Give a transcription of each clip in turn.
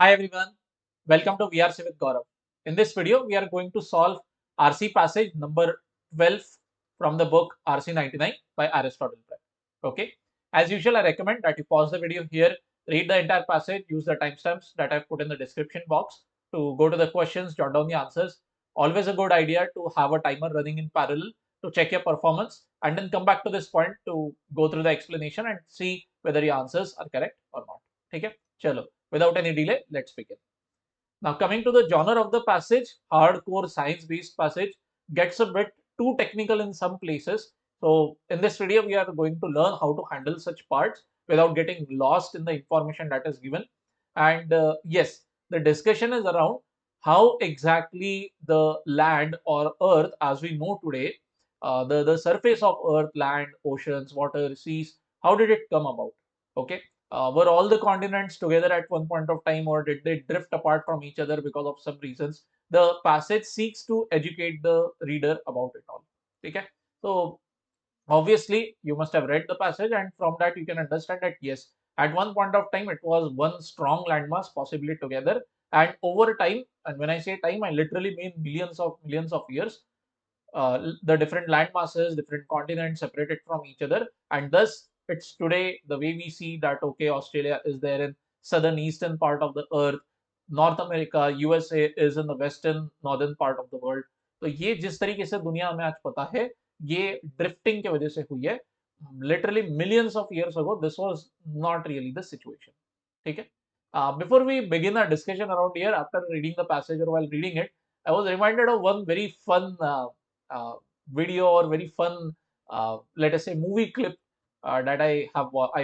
Hi everyone, welcome to VRC with Gaurav. In this video, we are going to solve RC passage number 12 from the book RC 99 by Aristotle Prep. Okay, as usual, I recommend that you pause the video here, read the entire passage, use the timestamps that I've put in the description box to go to the questions, jot down the answers. Always a good idea to have a timer running in parallel to check your performance and then come back to this point to go through the explanation and see whether your answers are correct or not. Okay, chalo. Without any delay, let's begin. Now, coming to the genre of the passage, hardcore science-based passage gets a bit too technical in some places. So, in this video, we are going to learn how to handle such parts without getting lost in the information that is given. And yes, the discussion is around how exactly the land or earth as we know today, the surface of earth, land, oceans, water, seas, how did it come about? Okay, were all the continents together at one point of time, or did they drift apart from each other because of some reasons? The passage seeks to educate the reader about it all. Okay, so obviously you must have read the passage, and from that you can understand that yes, at one point of time it was one strong landmass, possibly together, and over time, and when I say time, I literally mean millions of years, the different land masses, different continents separated from each other, and thus it's today the way we see that okay, Australia is there in southern eastern part of the earth, North America, USA is in the western northern part of the world. तो ये जिस तरीके से दुनिया हमें आज पता है, ये ड्रिफ्टिंग की वजह से हुई है. Literally millions of years ago, this was not really the situation. ठीक है. Before we begin our discussion around here, after reading the passage or while reading it, I was reminded of one very fun uh, video or very fun, let us say, movie clip that I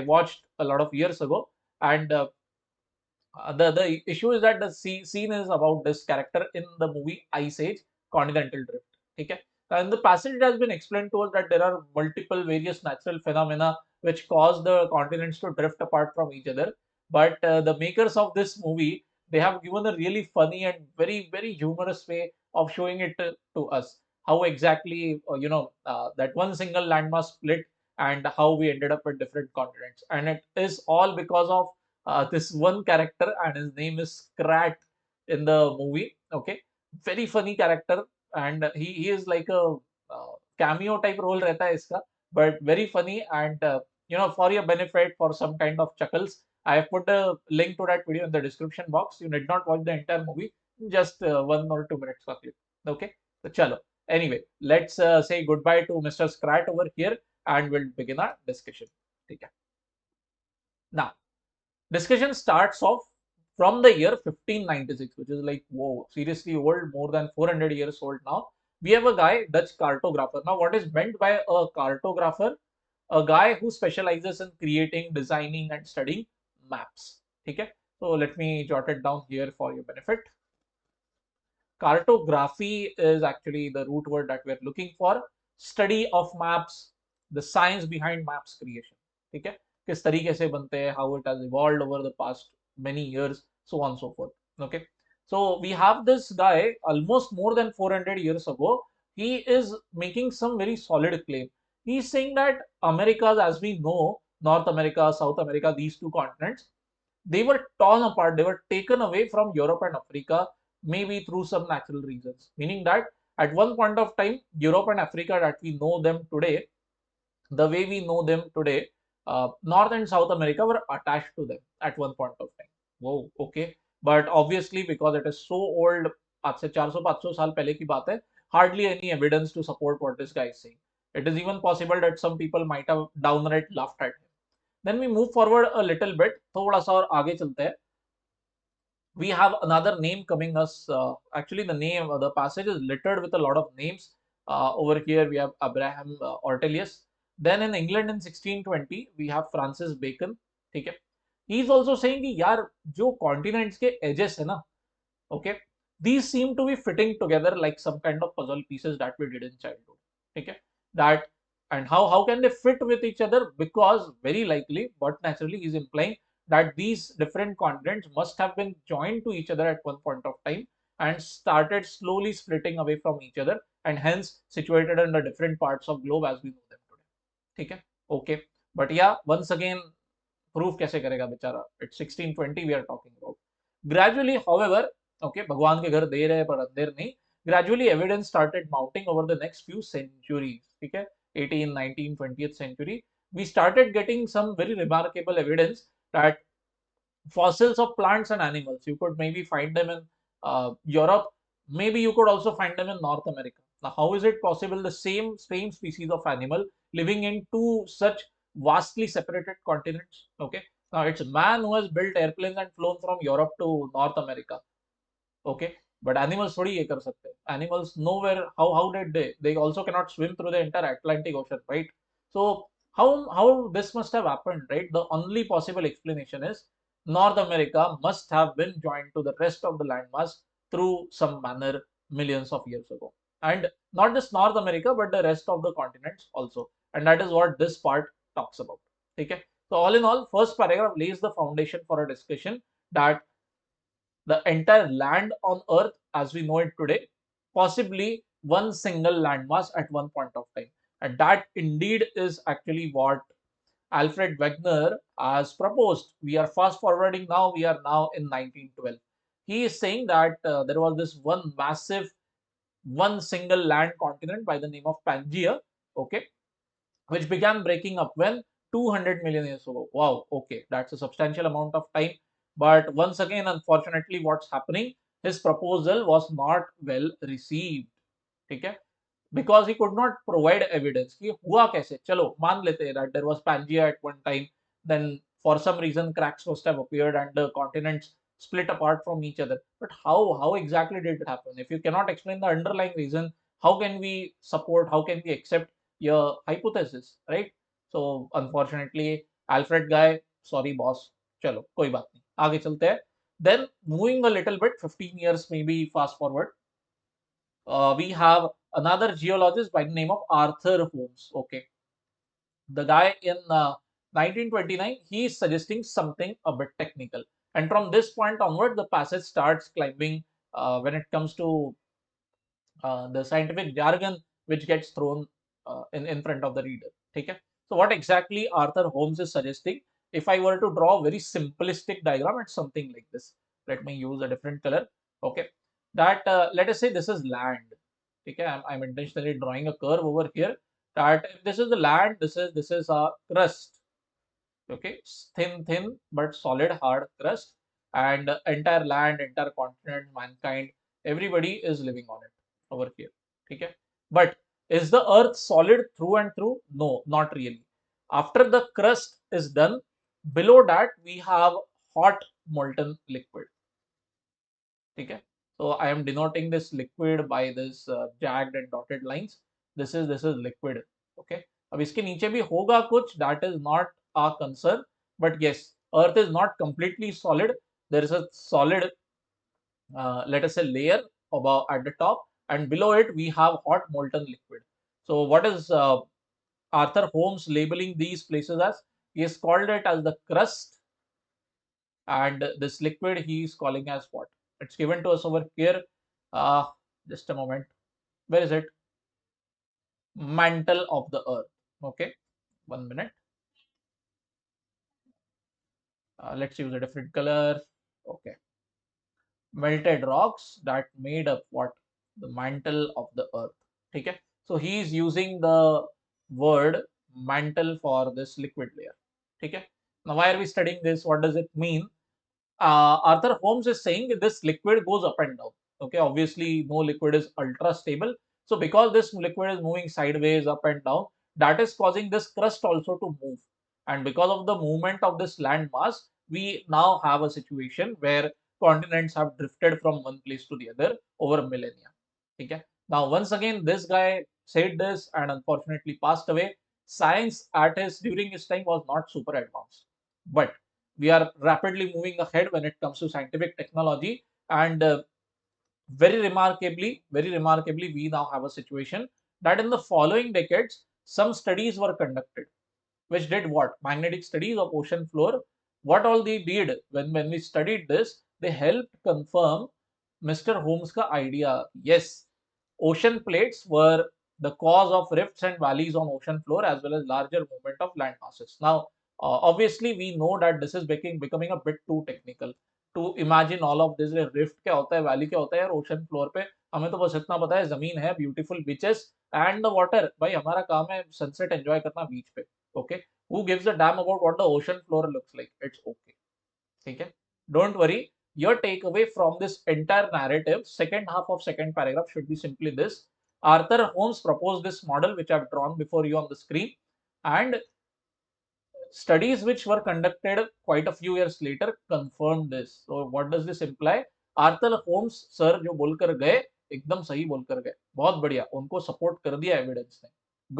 watched a lot of years ago, and the issue is that the scene is about this character in the movie Ice Age, Continental Drift. Okay, and the passage it has been explained to us that there are multiple various natural phenomena which cause the continents to drift apart from each other. But the makers of this movie, they have given a really funny and very humorous way of showing it to us. How exactly that one single landmass split and how we ended up with different continents, and it is all because of this one character, and his name is Scrat in the movie. Okay, very funny character, and he is like a cameo type role रहता है इसका, but very funny, and for your benefit, for some kind of chuckles, I have put a link to that video in the description box. You need not watch the entire movie, just 1 or 2 minutes का clip. Okay, so chalo. Anyway, let's say goodbye to Mr. Scrat over here, and we'll begin our discussion. Okay. Now, discussion starts off from the year 1596, which is like, whoa, seriously old, more than 400 years old now. We have a guy, Dutch cartographer. Now, what is meant by a cartographer? A guy who specializes in creating, designing, and studying maps. Okay, so let me jot it down here for your benefit. Cartography is actually the root word that we're looking for. Study of maps, the science behind maps creation. ठीक है, किस तरीके से बनते हैं, how it has evolved over the past many years, so on and so forth. Okay, so we have this guy almost more than 400 years ago. He is making some very solid claim. He's saying that Americas, as we know, North America, South America, these two continents, they were torn apart, they were taken away from Europe and Africa, maybe through some natural reasons. Meaning that at one point of time, Europe and Africa that we know them today, the way we know them today, North and South America were attached to them at one point of time. Whoa, okay. But obviously, because it is so old, आज से 400-500 साल पहले की बात है, hardly any evidence to support what this guy is saying. It is even possible that some people might have downright laughed at him. Then we move forward a little bit, थोड़ा सा और आगे चलते हैं. We have another name coming us. Actually, the passage is littered with a lot of names. Over here, we have Abraham Ortelius. Then in England in 1620, we have Francis Bacon. ठीक है. He is also saying कि यार जो continents के edges है ना, okay, these seem to be fitting together like some kind of puzzle pieces that we did in childhood. Okay, that, and how can they fit with each other? Because very likely, but naturally, is implying that these different continents must have been joined to each other at one point of time and started slowly splitting away from each other, and hence situated in the different parts of globe as we know them today. ठीक है, okay, but yeah, once again, proof कैसे करेगा बेचारा? It's 1620 we are talking about. Gradually, however, okay, भगवान के घर देर है पर अंधेर नहीं. Gradually, evidence started mounting over the next few centuries. ठीक है, 18, 19, 20th century. We started getting some very remarkable evidence that fossils of plants and animals. You could maybe find them in Europe. Maybe you could also find them in North America. Now, how is it possible the same species of animal living in two such vastly separated continents? Okay. Now, it's man who has built airplanes and flown from Europe to North America. Okay, but animals थोड़ी ये कर सकते हैं. Animals nowhere. How did they also cannot swim through the entire Atlantic Ocean, right? So how this must have happened, right? The only possible explanation is North America must have been joined to the rest of the landmass through some manner millions of years ago, and not just North America but the rest of the continents also, and that is what this part talks about. Okay, so all in all, first paragraph lays the foundation for a discussion that the entire land on earth as we know it today, possibly one single landmass at one point of time. And that indeed is actually what Alfred Wegener has proposed. We are fast forwarding now, we are now in 1912. He is saying that there was this one massive, one single land continent by the name of Pangaea, okay, which began breaking up when 200 million years ago. Wow, okay, that's a substantial amount of time. But once again, unfortunately, what's happening? His proposal was not well received. Okay, because he could not provide evidence कि हुआ कैसे. चलो मान लेते हैं that there was Pangea at one time, then for some reason cracks must have appeared and the continents split apart from each other. But how exactly did it happen? If you cannot explain the underlying reason, how can we support, how can we accept your hypothesis, right? So unfortunately, Alfred guy, sorry boss, चलो कोई बात नहीं, आगे चलते हैं. Then moving a little bit, 15 years maybe fast forward, we have another geologist by the name of Arthur Holmes. Okay, the guy in 1929, he is suggesting something a bit technical, and from this point onward, the passage starts climbing when it comes to the scientific jargon which gets thrown in front of the reader. Okay, so what exactly Arthur Holmes is suggesting? If I were to draw a very simplistic diagram, it's something like this. Let me use a different color. Okay, that let us say this is land. Okay, I'm intentionally drawing a curve over here. That if this is the land, this is a crust. Okay, thin but solid hard crust, and entire land, entire continent, mankind, everybody is living on it over here. Okay, but is the earth solid through and through? No, not really. After the crust is done, below that we have hot molten liquid. Okay, so I am denoting this liquid by this jagged and dotted lines. This is liquid. Okay, अब इसके नीचे भी होगा कुछ, that is not our concern, but yes, earth is not completely solid. There is a solid let us say layer above at the top, and below it we have hot molten liquid. So what is Arthur Holmes labeling these places as? He has called it as the crust, and this liquid he is calling as what? It's given to us over here. Uh, just a moment. Where is it? Mantle of the earth. Okay, 1 minute. Let's use a different color. Okay, melted rocks that made up what? The mantle of the earth. Okay, so he is using the word mantle for this liquid layer. Okay, now why are we studying this? What does it mean? Arthur Holmes is saying this liquid goes up and down. Okay, obviously no liquid is ultra stable. So because this liquid is moving sideways, up and down, that is causing this crust also to move. And because of the movement of this land mass, we now have a situation where continents have drifted from one place to the other over millennia. Okay. Now, once again, this guy said this and unfortunately passed away. Science at his during his time was not super advanced, but we are rapidly moving ahead when it comes to scientific technology, and very remarkably we now have a situation that in the following decades some studies were conducted which did what? Magnetic studies of ocean floor. What all they did when we studied this, they helped confirm Mr. Holmes' ka idea. Yes, ocean plates were the cause of rifts and valleys on ocean floor as well as larger movement of land masses. Now, obviously, we know that this is becoming a bit too technical to imagine all of this. Rift क्या होता है, valley क्या होता है यार, ocean floor पे हमें तो बस इतना पता है, जमीन है, beautiful beaches and the water. भाई हमारा काम है सनसेट एंजॉय करना बीच पे। Okay, who gives a damn about what the ocean floor looks like, it's okay. ठीक है, don't worry. Your takeaway from this entire narrative, second half of second paragraph, should be simply this: Arthur Holmes proposed this model which I've drawn before you on the screen, and studies which were conducted quite a few years later confirmed this. So what does this imply? Arthur Holmes sir जो बोलकर गए, एकदम सही बोलकर गए, बहुत बढ़िया, उनको सपोर्ट कर दिया एविडेंस ने।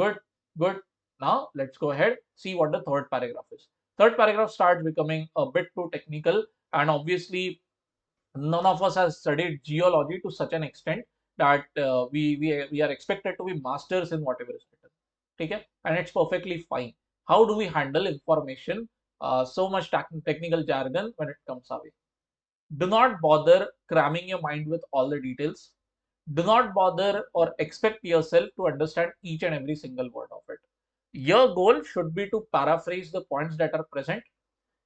Good good. Now let's go ahead, see what the third paragraph is. Third paragraph starts becoming a bit too technical, and obviously none of us has studied geology to such an extent that we are expected to be masters in whatever is written. Okay, and it's perfectly fine. How do we handle information, so much technical jargon when it comes our way? Do not bother cramming your mind with all the details. Do not bother or expect yourself to understand each and every single word of it. Your goal should be to paraphrase the points that are present.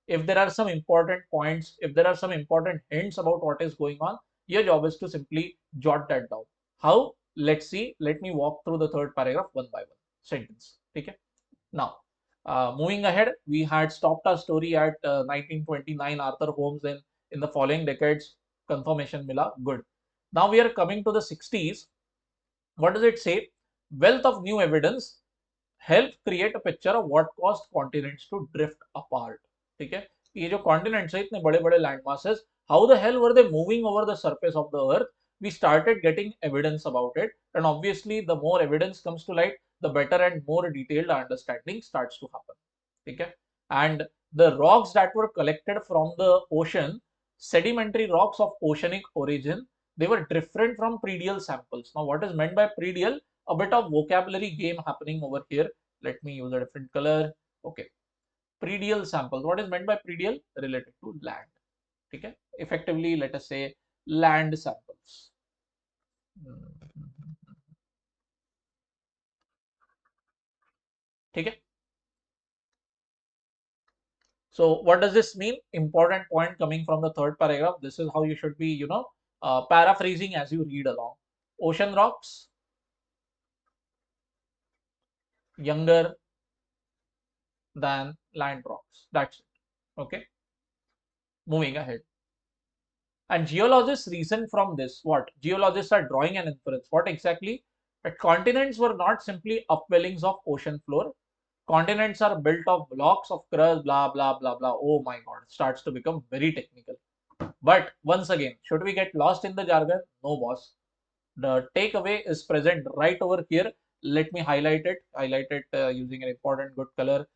If there are some important points, if there are some important hints about what is going on, your job is to simply jot that down. How? Let's see. Let me walk through the third paragraph one by one. Sentence. Okay. Now, moving ahead, we had stopped our story at 1929, Arthur Holmes, in the following decades, confirmation mila, good. Now we are coming to the 60s. What does it say? Wealth of new evidence help create a picture of what caused continents to drift apart. ठीक है, ये जो continents है, इतने बड़े बड़े land masses, how the hell were they moving over the surface of the earth? We started getting evidence about it, and obviously the more evidence comes to light, the better and more detailed understanding starts to happen. ठीक है, and the rocks that were collected from the ocean, sedimentary rocks of oceanic origin, they were different from predial samples. Now what is meant by predial? A bit of vocabulary game happening over here. Let me use a different color. Okay, predial samples. What is meant by predial? Related to land. Okay, effectively let us say land samples. Okay, so what does this mean? Important point coming from the third paragraph. This is how you should be, paraphrasing as you read along. Ocean rocks younger than land rocks. That's it. Okay, moving ahead. And geologists reason from this. What? Geologists are drawing an inference. What exactly? That continents were not simply upwellings of ocean floor. Continents are built of blocks of crust, blah, blah, blah, blah. Oh my God, it starts to become very technical. But once again, should we get lost in the jargon? No, boss. The takeaway is present right over here. Let me highlight it using an important good color.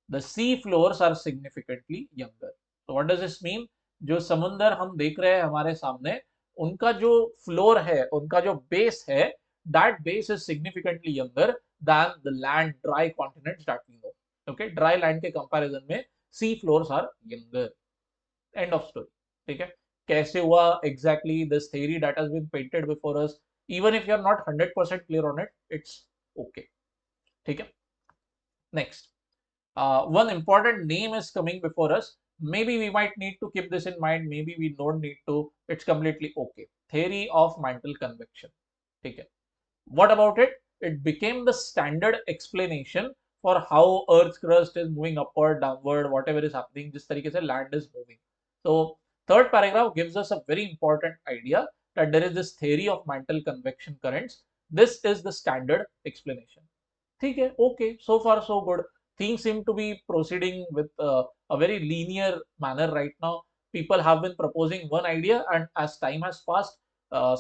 The sea floors are significantly younger. So what does this mean? जो समुंदर हम देख रहे हैं हमारे सामने, उनका जो फ्लोर है, उनका जो बेस है, that base is significantly younger than the land dry continents that we know. Okay, dry land के comparison में sea floors are younger. End of story. ठीक है, कैसे हुआ exactly this theory that has been painted before us, even if you are not 100% clear on it, it's okay. ठीक है, next. One important name is coming before us. Maybe we might need to keep this in mind. Maybe we don't need to. It's completely okay. Theory of mantle convection. Okay. What about it? It became the standard explanation for how Earth's crust is moving upward, downward, whatever is happening. This tarike se land is moving. So third paragraph gives us a very important idea that there is this theory of mantle convection currents. This is the standard explanation. ठीक है, okay, so far so good. Things seem to be proceeding with a very linear manner right now. People have been proposing one idea, and as time has passed,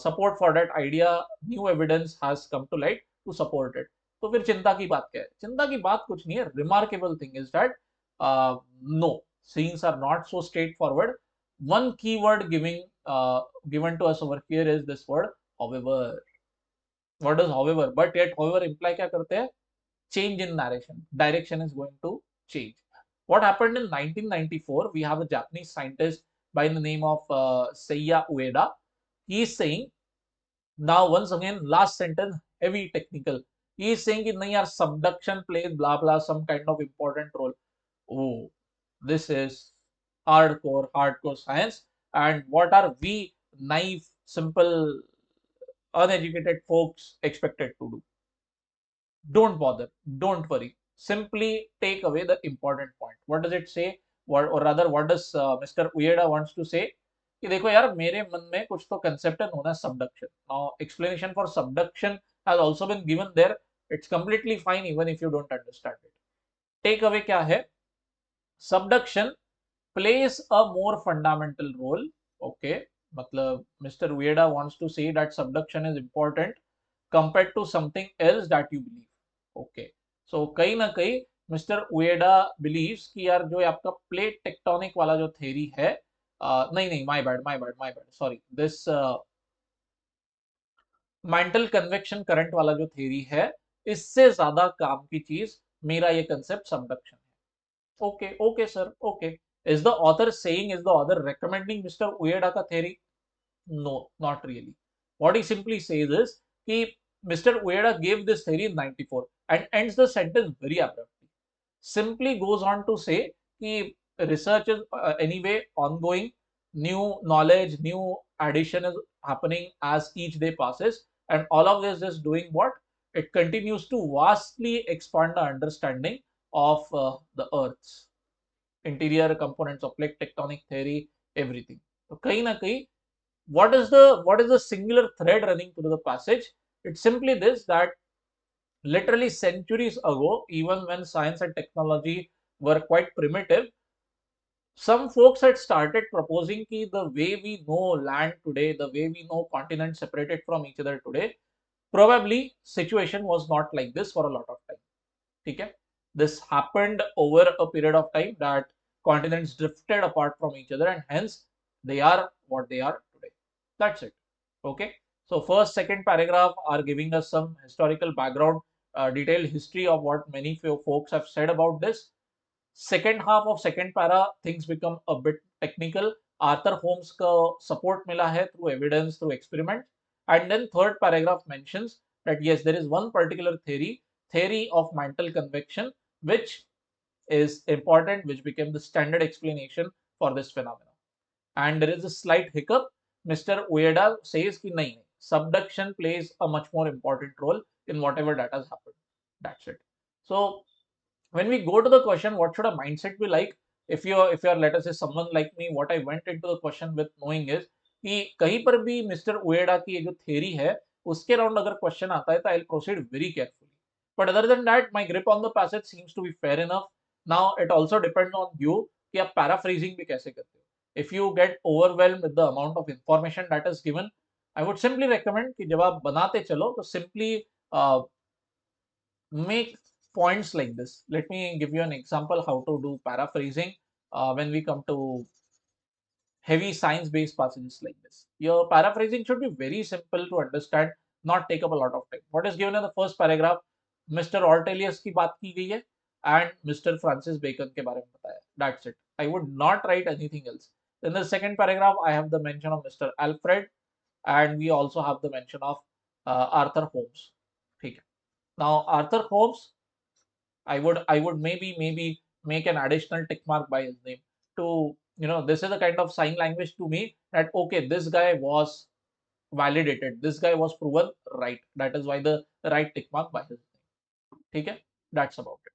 support for that idea, new evidence has come to light to support it. तो फिर चिंता की बात क्या है? चिंता की बात कुछ नहीं है. Remarkable thing is that no, things are not so straightforward. One keyword given to us over here is this word however. What does however? But yet however imply क्या करते हैं? Change in narration. Direction is going to change. What happened in 1994? We have a Japanese scientist by the name of Seiya Ueda. He is saying, now once again, last sentence, heavy technical. He is saying that yaar, subduction plays blah blah some kind of important role. Oh, this is hardcore science. and what are we naive, simple, uneducated folks expected to do? Don't bother, don't worry. Simply take away the important point. What does it say? Or rather, what does Mr. Ueda wants to say? कि देखो यार, मेरे मन में कुछ तो concept है known as subduction. Now, explanation for subduction has also been given there. It's completely fine even if you don't understand it. Take away क्या है? Subduction plays a more fundamental role. Okay, मतलब Mr. Ueda wants to say that subduction is important compared to something else that you believe. Okay, so कहीं ना कहीं mister उएडा beliefs कि यार जो आपका प्लेट टेक्टोनिक वाला जो थ्योरी है, नहीं my bad sorry, this mantle convection current वाला जो थ्योरी है, इससे ज्यादा काम की चीज मेरा ये कंसेप्ट सबडक्शन है. Okay okay sir, okay. Is the author saying, is the author recommending mister Ueda का theory? No, not really. What he simply says is कि Mr. Ueda gave this theory in 94 and ends the sentence very abruptly. Simply goes on to say कि research is anyway ongoing, new knowledge, new addition is happening as each day passes, and all of this is doing what? It continues to vastly expand the understanding of the Earth's interior components of plate tectonic theory, everything. तो कहीं ना कहीं what is the singular thread running through the passage? It's simply this, that literally centuries ago, even when science and technology were quite primitive, some folks had started proposing that the way we know land today, the way we know continents separated from each other today, probably situation was not like this for a lot of time. Okay? This happened over a period of time that continents drifted apart from each other, and hence they are what they are today. That's it. Okay. So first, second paragraph are giving us some historical background, detailed history of what many folks have said about this. Second half of second para, things become a bit technical. Arthur Holmes का support मिला है through evidence, through experiment. And then third paragraph mentions that yes, there is one particular theory of mantle convection, which is important, which became the standard explanation for this phenomenon. And there is a slight hiccup. Mr. Ueda says कि नहीं, subduction plays a much more important role in whatever that has happened. That's it. So when we go to the question, what should a mindset be like? If you're let us say someone like me, what I went into the question with knowing is कि कहीं पर भी mister उएडा की ये जो theory है उसके around अगर क्वेश्चन आता है तो I will proceed very carefully. But other than that my grip on the passage seems to be fair enough. Now it also depend on you कि आप पैराफ्रेजिंग भी कैसे करते हो. If you get overwhelmed with the amount of information that is given, I would simply recommend कि जब आप बनाते चलो तो simply make points like this. Let me give you an example how to do paraphrasing when we come to heavy science-based passages like this. Your paraphrasing should be very simple to understand, not take up a lot of time. What is given in the first paragraph? Mr. Ortelius की बात की गई है and Mr. Francis Bacon के बारे में बताया. That's it. I would not write anything else. In the second paragraph, I have the mention of Mr. Alfred, and we also have the mention of Arthur Holmes. ठीक है. Now Arthur Holmes, I would maybe make an additional tick mark by his name to, this is a kind of sign language to me that okay, this guy was validated, this guy was proven right. That is why the right tick mark by his name. Okay, that's about it.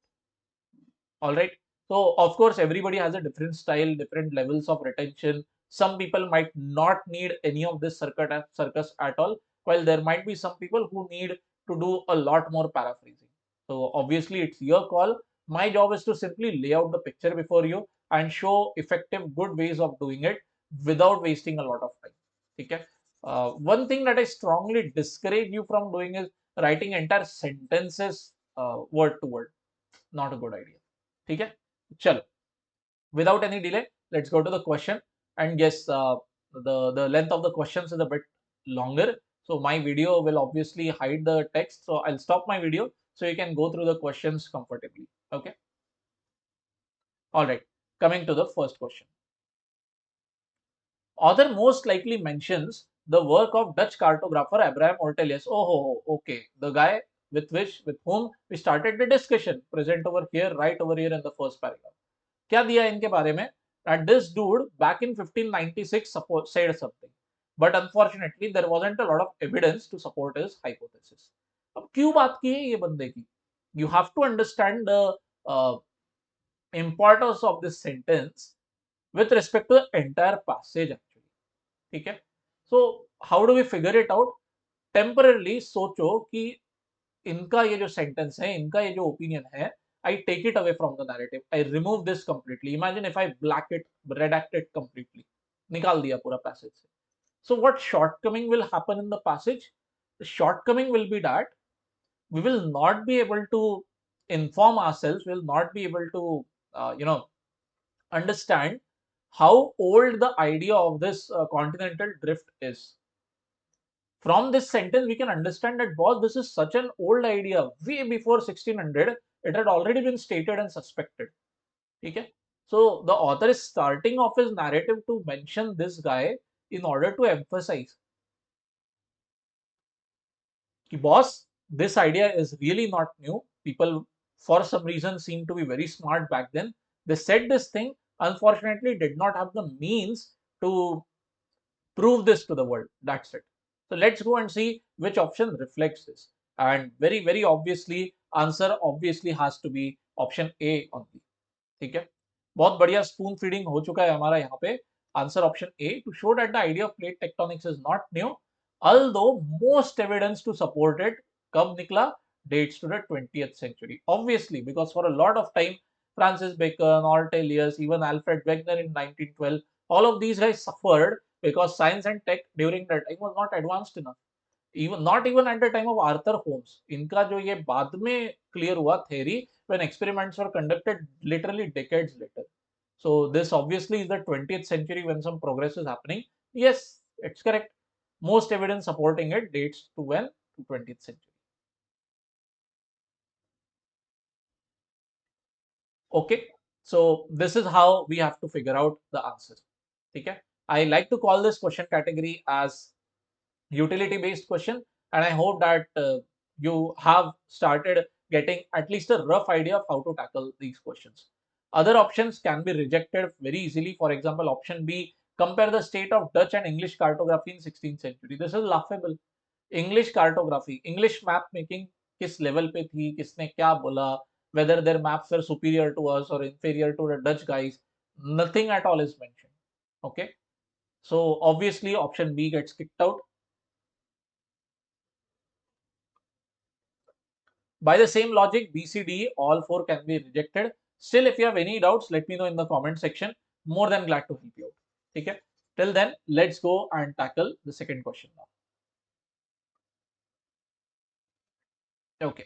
All right. So of course everybody has a different style, different levels of retention. Some people might not need any of this circus at all, while there might be some people who need to do a lot more paraphrasing. So obviously it's your call. My job is to simply lay out the picture before you and show effective, good ways of doing it without wasting a lot of time. Okay. One thing that I strongly discourage you from doing is writing entire sentences word to word. Not a good idea. ठीक है, चलो, without any delay, let's go to the question. And yes, the length of the questions is a bit longer, so my video will obviously hide the text, so I'll stop my video so you can go through the questions comfortably. Okay, all right, coming to the first question. Author most likely mentions the work of Dutch cartographer Abraham Ortelius. Oh, okay, the guy with whom we started the discussion, present over here, right over here in the first paragraph. क्या दिया इनके बारे में? that this dude back in 1596 said something, but unfortunately there wasn't a lot of evidence to support his hypothesis. अब क्यों बात की है ये बंदे की? You have to understand the uh, importance of this sentence with respect to the entire passage actually. ठीक है? So how do we figure it out? Temporarily सोचो कि इनका ये जो सेंटेंस है, इनका ये जो ओपिनियन है, I take it away from the narrative. I remove this completely. Imagine if I black it, redact it completely. निकाल दिया पूरा passage से. So what shortcoming will happen in the passage? The shortcoming will be that we will not be able to inform ourselves. We will not be able to, understand how old the idea of this continental drift is. From this sentence, we can understand that, boss, this is such an old idea. Way before 1600, it had already been stated and suspected. Okay? So the author is starting off his narrative to mention this guy in order to emphasize, boss, this idea is really not new. People, for some reason, seem to be very smart back then. They said this thing, unfortunately, did not have the means to prove this to the world. That's it. So let's go and see which option reflects this. And very, very obviously, answer obviously has to be option A only. ठीक है, बहुत बढ़िया spoon feeding हो चुका है हमारा यहाँ पे. Answer option A, to show that the idea of plate tectonics is not new, although most evidence to support it कब निकला? Dates to the 20th century. Obviously, because for a lot of time, Francis Bacon, Ortelius, even Alfred Wegener in 1912, all of these guys suffered because science and tech during that time was not advanced enough. Even not even at the time of Arthur Holmes. इनका जो ये बाद में clear हुआ theory when experiments were conducted literally decades later. So this obviously is the 20th century when some progress is happening. Yes, it's correct. Most evidence supporting it dates to when? To 20th century. Okay, so this is how we have to figure out the answer. Okay, I like to call this question category as utility based question, and I hope that you have started getting at least a rough idea of how to tackle these questions. Other options can be rejected very easily. For example, option B, compare the state of Dutch and English cartography in 16th century. This is laughable. English cartography, English map making किस level पे थी, किसने क्या बोला, whether their maps were superior to us or inferior to the Dutch guys, nothing at all is mentioned. Okay, so obviously option B gets kicked out. By the same logic, B, C, D, all four can be rejected. Still, if you have any doubts, let me know in the comment section. More than glad to help you out. Okay? Till then, let's go and tackle the second question now. Okay.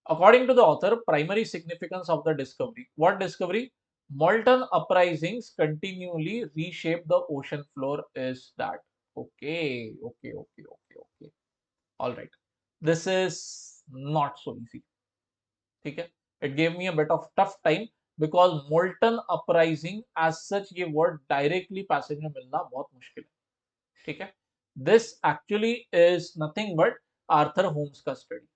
According to the author, primary significance of the discovery. What discovery? Molten uprisings continually reshape the ocean floor is that. Okay. All right. This is not so easy. ठीक है, it gave me a bit of tough time because molten uprising as such ये word directly passage में मिलना बहुत मुश्किल है. ठीक है, this actually is nothing but Arthur Holmes का study.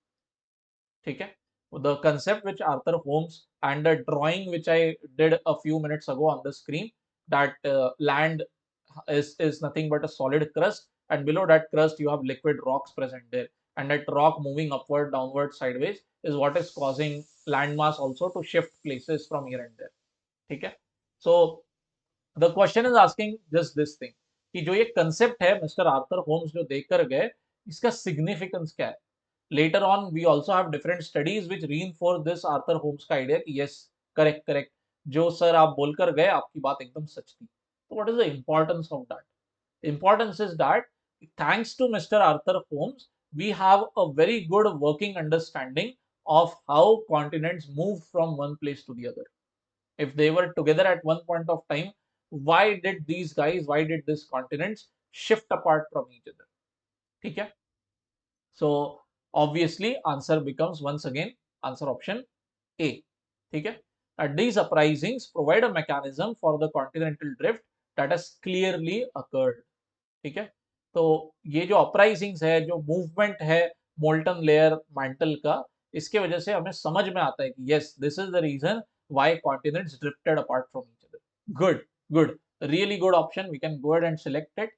ठीक है, the concept which Arthur Holmes and the drawing which I did a few minutes ago on the screen, that land is nothing but a solid crust, and below that crust you have liquid rocks present there, and that rock moving upward, downward, sideways is what is causing landmass also to shift places from here and there. ठीक है, so the question is asking just this thing कि जो ये concept है mister Arthur Holmes जो देकर गए, इसका significance क्या है? Later on we also have different studies which reinforce this Arthur Holmes का idea कि yes, correct, जो सर आप बोलकर गए आपकी बात एकदम सच थी. So what is the importance of that? Importance is that thanks to Mr. Arthur Holmes, we have a very good working understanding of how continents move from one place to the other. If they were together at one point of time, why did these continents shift apart from each other? ठीक है? So obviously answer becomes once again answer option A. ठीक है? These uprisings provide a mechanism for the continental drift that has clearly occurred. ठीक है, तो ये जो uprisings है, जो मूवमेंट है मोल्टन लेयर मैंटल का, इसके वजह से हमें समझ में आता है कि yes, this is the reason why continents drifted apart from each other. Good, good. Really good option. We can go ahead and select it.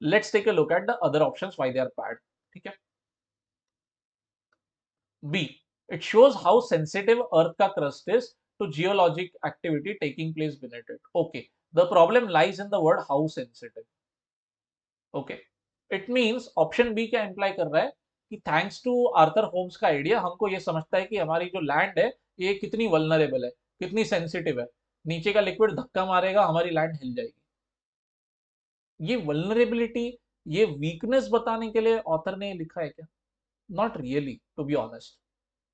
Let's take a look at the other options, why they are bad. Okay. B. It shows how sensitive Earth ka crust is to geologic activity taking place beneath it. Okay. The problem lies in the word how sensitive. Okay. It means option B क्या imply कर रहा है कि thanks to Arthur Holmes का idea हमको ये समझता है कि हमारी जो लैंड है ये कितनी वल्नरेबल है, कितनी सेंसिटिव है, नीचे का लिक्विड धक्का मारेगा हमारी लैंड हिल जाएगी। ये वल्नरेबिलिटी, ये वीकनेस बताने के लिए ऑथर ने लिखा है क्या? Not really, to be honest.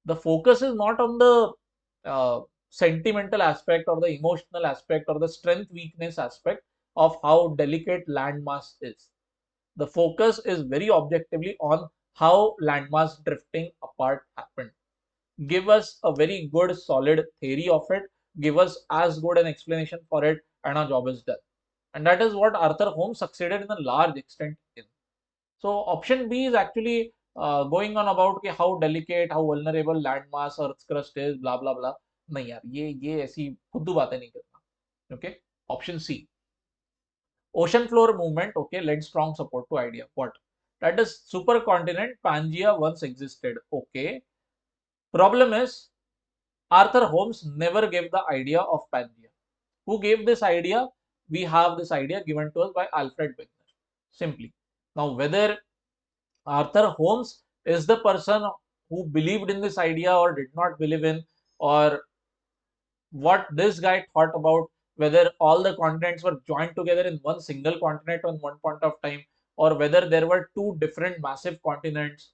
The focus is not on the sentimental aspect or the emotional aspect or the strength weakness aspect of how delicate landmass is. The focus is very objectively on how landmass drifting apart happened. Give us a very good solid theory of it, give us as good an explanation for it, and our job is done. And that is what Arthur Holmes succeeded in a large extent in. So option B is actually going on about कि how delicate, how vulnerable landmass, Earth's crust is, blah blah blah. नहीं यार, ये ऐसी फुद्दू बातें नहीं करना. Okay. Option C. Ocean floor movement, okay, lend strong support to idea. What? That is supercontinent Pangea once existed. Okay. Problem is, Arthur Holmes never gave the idea of Pangea. Who gave this idea? We have this idea given to us by Alfred Wegener. Simply. Now, whether Arthur Holmes is the person who believed in this idea or did not believe in, or what this guy thought about whether all the continents were joined together in one single continent on one point of time, or whether there were two different massive continents.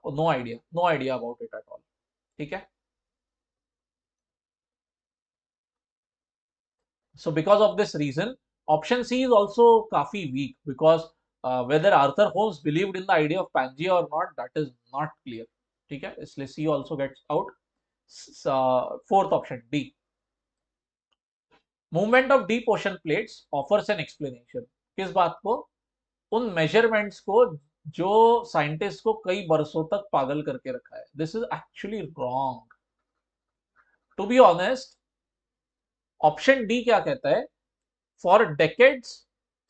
No idea, no idea about it at all. Okay. So because of this reason, option C is also kafi weak, because whether Arthur Holmes believed in the idea of Pangea or not, that is not clear. Okay, इसलिए C also gets out. Fourth option D. Movement of deep ocean plates offers an explanation. किस बात को? उन measurements को जो scientist को कई बरसों तक पागल करके रखा है. This is actually wrong, to be honest. Option D क्या कहता है? For decades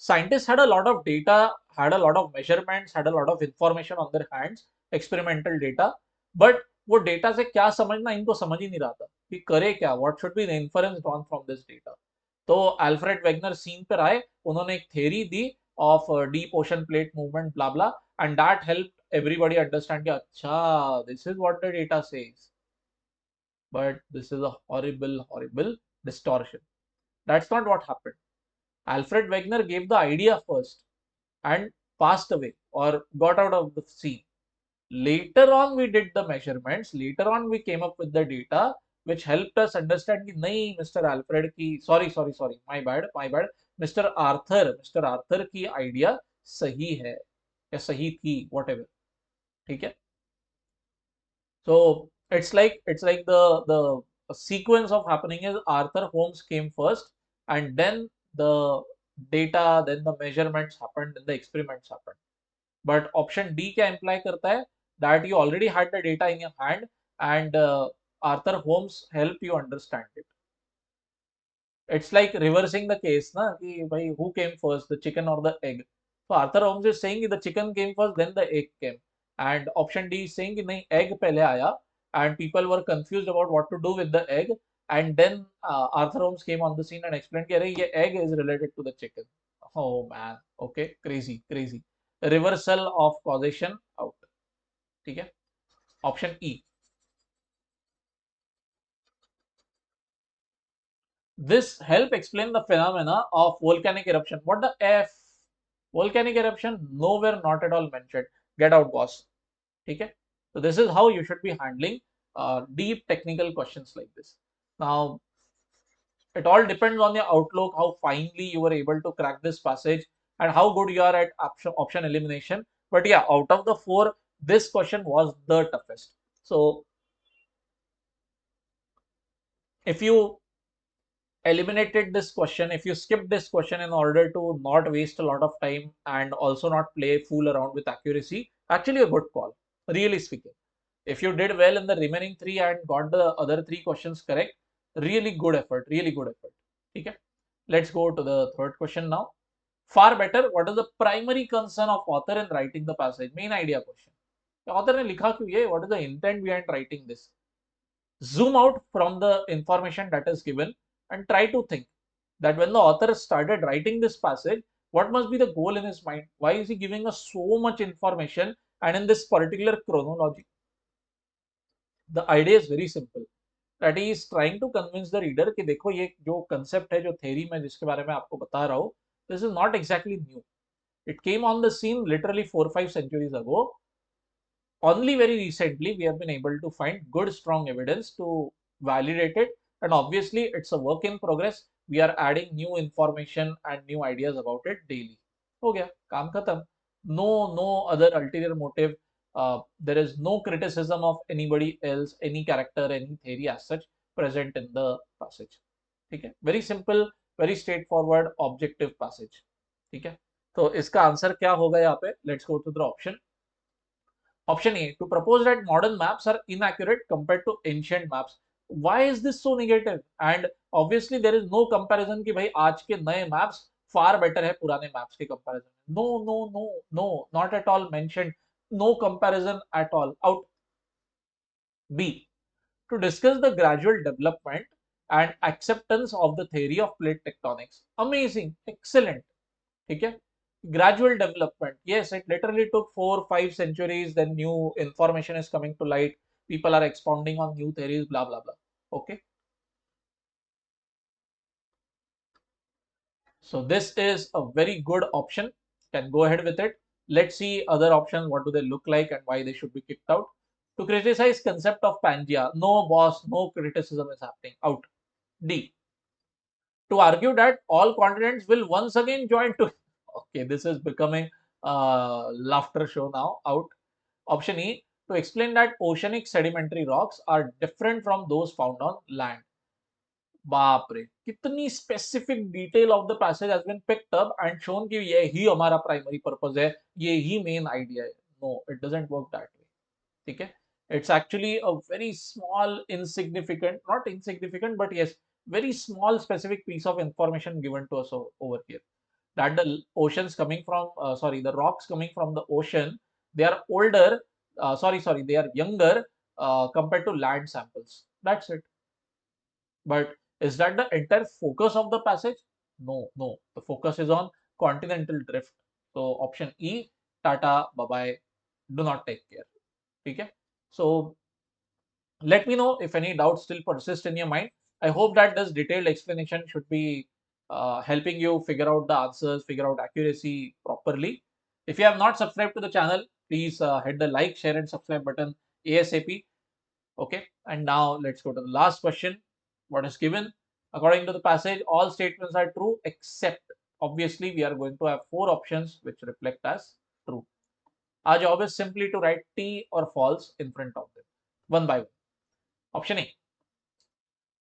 scientists had a lot of data, had a lot of measurements, had a lot of information on their hands, experimental data, but वो data से क्या समझना इनको समझ ही नहीं रहा था कि करे क्या, what should be the inference drawn from this data. तो अल्फ्रेड वेगनर सीन पर आए, उन्होंने एक theory the of deep ocean plate movement blah blah, and that help everybody understand कि अच्छा this is what the data says. But this is a horrible distortion. That's not what happened. Alfred Wegener gave the idea first and passed away or got out of the scene. Later on, we did the measurements. Later on, we came up with the data which helped us understand कि नहीं, Mr. Alfred की sorry, my bad, Mr. Arthur की idea सही है या सही थी, whatever. ठीक है? So it's like the sequence of happening is Arthur Holmes came first, and then the data, then the measurements happened, then the experiments happened. But option D क्या imply करता है? That you already had the data in your hand, and Arthur Holmes helped you understand it. It's like reversing the case, na? कि भाई who came first, the chicken or the egg? So Arthur Holmes is saying the chicken came first, then the egg came, and option D is saying कि नहीं, egg पहले आया, and people were confused about what to do with the egg, and then Arthur Holmes came on the scene and explained कि अरे ये egg is related to the chicken. Oh man, okay, crazy. Reversal of causation out. ठीक है? Option E. This help explain the phenomena of volcanic eruption. What the F? Volcanic eruption nowhere, not at all mentioned. Get out, boss. Okay. So this is how you should be handling deep technical questions like this. Now, it all depends on your outlook, how finely you were able to crack this passage, and how good you are at option elimination. But yeah, out of the four, this question was the toughest. So if you eliminated this question, if you skipped this question in order to not waste a lot of time and also not play fool around with accuracy, actually a good call, really speaking. If you did well in the remaining three and got the other three questions correct, really good effort. Okay. Let's go to the third question now. Far better, what is the primary concern of author in writing the passage? Main idea question. The author ने लिखा क्यों ये? What is the intent behind writing this? Zoom out from the information that is given and try to think that when the author started writing this passage, what must be the goal in his mind? Why is he giving us so much information and in this particular chronology? The idea is very simple. That he is trying to convince the reader कि देखो ये जो concept है, जो theory मैं जिसके बारे में आपको बता रहा हूँ, this is not exactly new. It came on the scene literally 4-5 centuries ago. Only very recently we have been able to find good strong evidence to validate it, and obviously it's a work in progress. We are adding new information and new ideas about it daily. हो गया काम खत्म. No other ulterior motive. There is no criticism of anybody else, any character, any theory as such present in the passage. ठीक है, very simple, very straightforward, objective passage. ठीक है, तो इसका आंसर क्या होगा यहाँ पे? Let's go to the option. Option A, to propose that modern maps are inaccurate compared to ancient maps. Why is this so negative? And obviously there is no comparison कि भाई आज के नए maps far better है पुराने maps के comparison. No, not at all mentioned. No comparison at all. Out. B, to discuss the gradual development and acceptance of the theory of plate tectonics. Amazing, excellent. ठीक है, gradual development. Yes, it literally took 4-5 centuries. Then new information is coming to light. People are expounding on new theories, blah blah blah. Okay. So this is a very good option. Can go ahead with it. Let's see other options. What do they look like and why they should be kicked out? To criticize concept of Pangea. No boss, no criticism is happening. Out. D, to argue that all continents will once again join to. Okay, this is becoming a laughter show now. Out. Option E, to explain that oceanic sedimentary rocks are different from those found on land. बाप रे, कितनी specific detail of the passage has been picked up and shown कि ये ही हमारा primary purpose है, ये ही मेन आइडिया है. No, it doesn't work that way. ठीक है, it's actually a very small insignificant, not insignificant, but yes, very small specific piece of information given to us over here, that the oceans coming from sorry, the rocks coming from the ocean, they are older, sorry, they are younger compared to land samples. That's it. But is that the entire focus of the passage? No, the focus is on continental drift. So option E, tata, bye bye, do not take care. Okay, so let me know if any doubts still persist in your mind. I hope that this detailed explanation should be helping you figure out the answers, figure out accuracy properly. If you have not subscribed to the channel, please hit the like, share and subscribe button ASAP. Okay, and now let's go to the last question. What is given? According to the passage, all statements are true except, obviously we are going to have 4 options which reflect as true. Our job is simply to write T or false in front of them, one by one. Option A,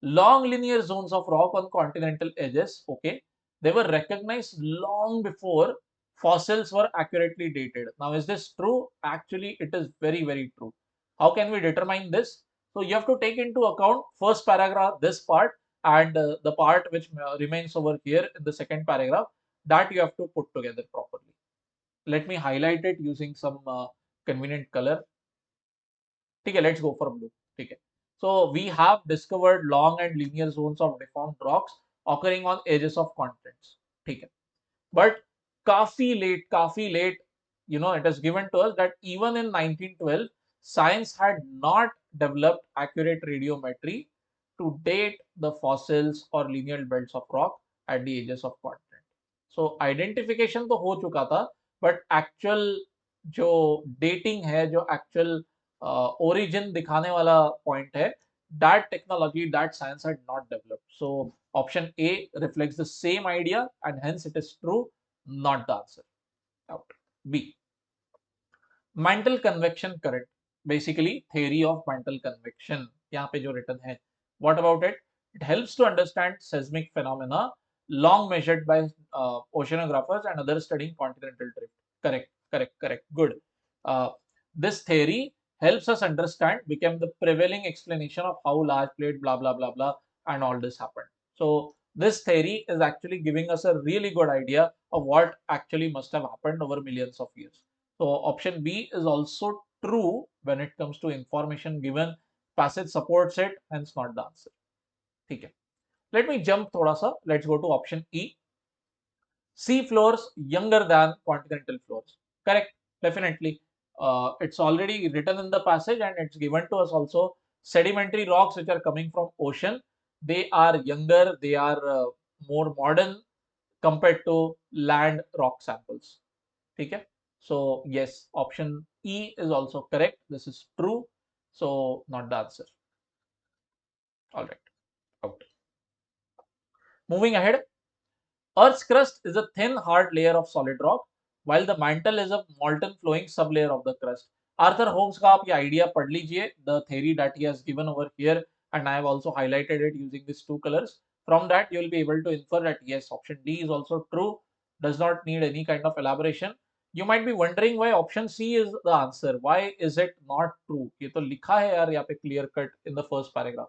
long linear zones of rock on continental edges, okay, they were recognized long before fossils were accurately dated. Now, is this true? Actually, it is very true. How can we determine this? So, you have to take into account first paragraph, this part, and the part which remains over here in the second paragraph, that you have to put together properly. Let me highlight it using some convenient color. Okay, let's go for blue. Okay. So we have discovered long and linear zones of deformed rocks occurring on edges of continents. Okay. But काफी late, you know, it is given to us that even in 1912, science had not developed accurate radiometry to date the fossils or linear belts of rock at the edges of continent. So identification तो हो चुका था, but actual जो dating है, जो actual origin दिखाने वाला point है, that technology, that science had not developed. So option A reflects the same idea and hence it is true, not the answer. Out. B, mantle convection current, basically theory of mantle convection यहाँ पे जो written है. What about it? It helps to understand seismic phenomena long measured by oceanographers and others studying continental drift. Correct. Good. This theory helps us understand, became the prevailing explanation of how large plate, blah blah blah blah, and all this happened. So this theory is actually giving us a really good idea of what actually must have happened over millions of years. So option B is also true when it comes to information given. Passage supports it, hence not the answer. Okay. Let me jump thoda sa. Let's go to option E. Sea floors younger than continental floors. Correct. Definitely. It's already written in the passage and it's given to us also. Sedimentary rocks which are coming from ocean, they are younger, they are more modern compared to land rock samples. Okay. So yes, option E is also correct. This is true. So not the answer. All right. Out. Moving ahead. Earth's crust is a thin, hard layer of solid rock, while the mantle is a molten, flowing sublayer of the crust. Arthur Holmes का आप ये idea पढ़ लीजिए, the theory that he has given over here, and I have also highlighted it using these two colors. From that, you will be able to infer that yes, option D is also true, does not need any kind of elaboration. You might be wondering why option C is the answer. Why is it not true? ये तो लिखा है यार यहाँ पे clear cut in the first paragraph.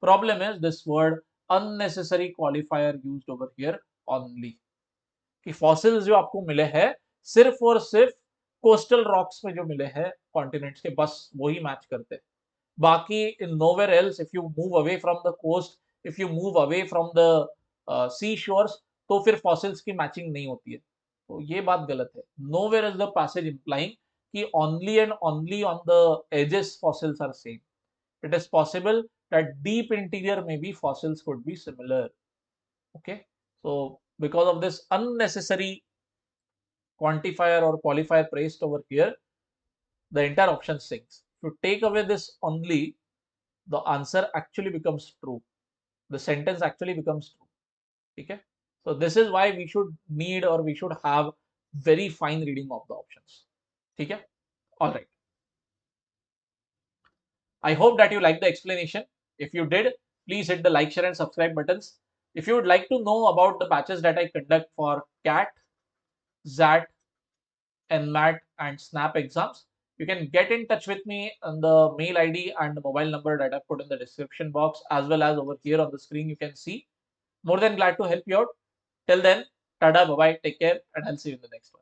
Problem is this word unnecessary qualifier used over here only. कि fossils जो आपको मिले हैं सिर्फ और सिर्फ कोस्टल रॉक्स में जो मिले हैं कॉन्टिनेंट्स के, बस वही मैच करते हैं. बाकी in nowhere else, if you move away from the coast, if you move away from the sea shores, तो फिर फॉसिल्स की मैचिंग नहीं होती है. तो ये बात गलत है. Nowhere is the passage implying कि only and only on the ages fossils are same. It is possible that deep interior maybe fossils could be similar. Okay, so because of this unnecessary quantifier or qualifier placed over here, the entire option sinks. If you take away this only, the answer actually becomes true. The sentence actually becomes true. Okay, so this is why we should need or we should have very fine reading of the options. Okay, all right. I hope that you liked the explanation. If you did, please hit the like, share and subscribe buttons. If you would like to know about the batches that I conduct for CAT, XAT, NMAT and SNAP exams, you can get in touch with me on the mail ID and the mobile number that I put in the description box, as well as over here on the screen you can see. More than glad to help you out. Till then, tada, bye-bye, take care, and I'll see you in the next one.